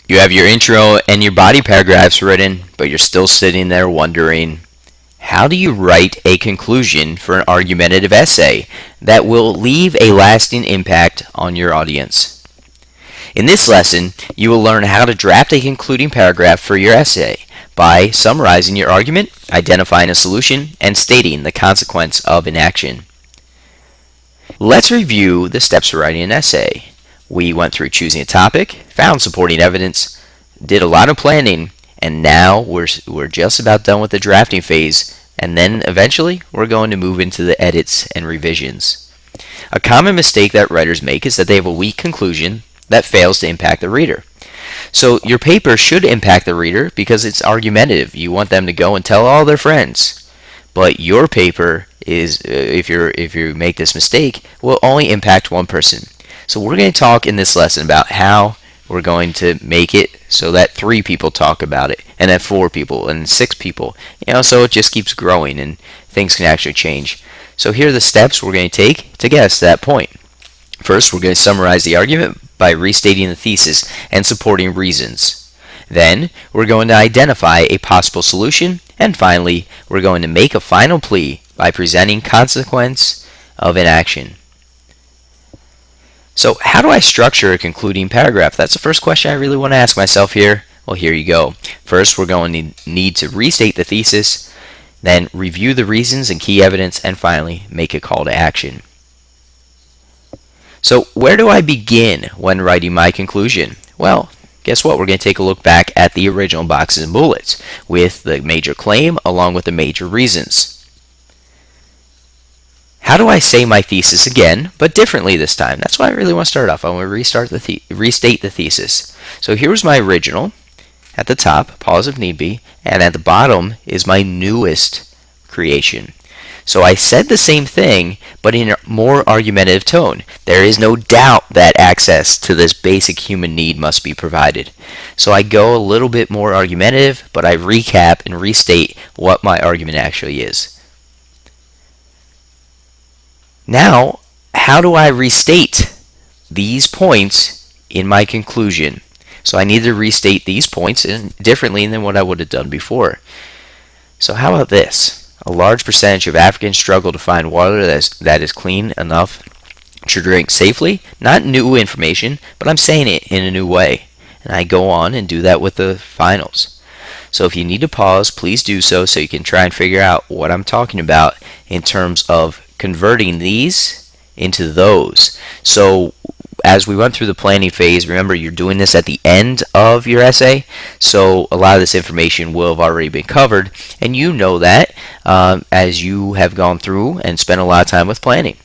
You have your intro and your body paragraphs written, but you're still sitting there wondering, how do you write a conclusion for an argumentative essay that will leave a lasting impact on your audience? In this lesson, you will learn how to draft a concluding paragraph for your essay by summarizing your argument, identifying a solution, and stating the consequence of inaction. Let's review the steps for writing an essay. We went through choosing a topic, found supporting evidence, did a lot of planning, and now we're just about done with the drafting phase, and then eventually we're going to move into the edits and revisions. A common mistake that writers make is that they have a weak conclusion that fails to impact the reader. So your paper should impact the reader because it's argumentative. You want them to go and tell all their friends. But your paper is, if you make this mistake, will only impact one person. So we're going to talk in this lesson about how we're going to make it so that 3 people talk about it, and then 4 people, and 6 people. So it just keeps growing, and things can actually change. So here are the steps we're going to take to get us to that point. First, we're going to summarize the argument by restating the thesis and supporting reasons. Then, we're going to identify a possible solution, and finally, we're going to make a final plea by presenting consequence of inaction. So how do I structure a concluding paragraph? That's the first question I really want to ask myself here. Well, here you go. First, we're going to need to restate the thesis, then review the reasons and key evidence, and finally, make a call to action. So where do I begin when writing my conclusion? Well, guess what? We're going to take a look back at the original boxes and bullets with the major claim along with the major reasons. How do I say my thesis again, but differently this time? That's why I really want to start off. I want to restate the thesis. So here's my original. At the top, pause if need be, and at the bottom is my newest creation. So I said the same thing, but in a more argumentative tone. There is no doubt that access to this basic human need must be provided. So I go a little bit more argumentative, but I recap and restate what my argument actually is. Now, how do I restate these points in my conclusion? So I need to restate these points differently than what I would have done before. So how about this? A large percentage of Africans struggle to find water that is clean enough to drink safely. Not new information, but I'm saying it in a new way. And I go on and do that with the finals. So if you need to pause, please do so you can try and figure out what I'm talking about in terms of converting these into those. So as we went through the planning phase, remember you're doing this at the end of your essay, so a lot of this information will have already been covered, and you know that as you have gone through and spent a lot of time with planning.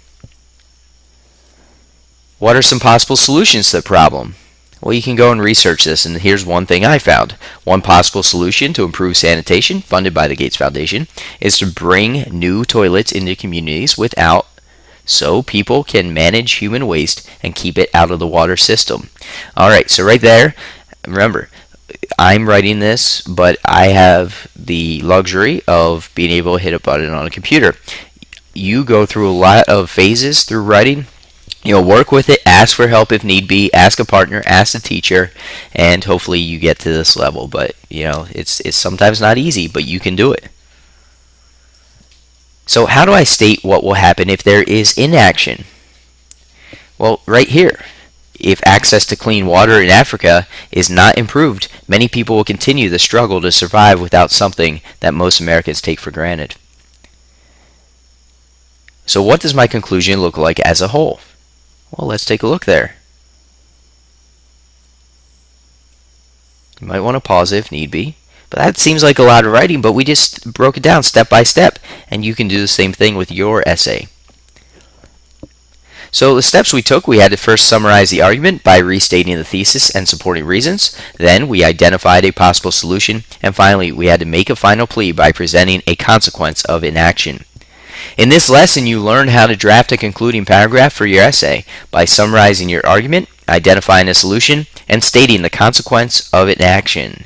What are some possible solutions to the problem? Well, you can go and research this, and here's one thing I found. One possible solution to improve sanitation, funded by the Gates Foundation, is to bring new toilets into communities so people can manage human waste and keep it out of the water system. Alright, so right there, remember, I'm writing this, but I have the luxury of being able to hit a button on a computer. You go through a lot of phases through writing. Work with it, ask for help if need be, ask a partner, ask a teacher, and hopefully you get to this level. But, it's sometimes not easy, but you can do it. So how do I state what will happen if there is inaction? Well, right here. If access to clean water in Africa is not improved, many people will continue the struggle to survive without something that most Americans take for granted. So what does my conclusion look like as a whole? Well, let's take a look there. You might want to pause it if need be. But that seems like a lot of writing, but we just broke it down step by step, and you can do the same thing with your essay. So the steps we took, we had to first summarize the argument by restating the thesis and supporting reasons. Then we identified a possible solution, and finally we had to make a final plea by presenting a consequence of inaction. In this lesson, you learned how to draft a concluding paragraph for your essay by summarizing your argument, identifying a solution, and stating the consequence of inaction.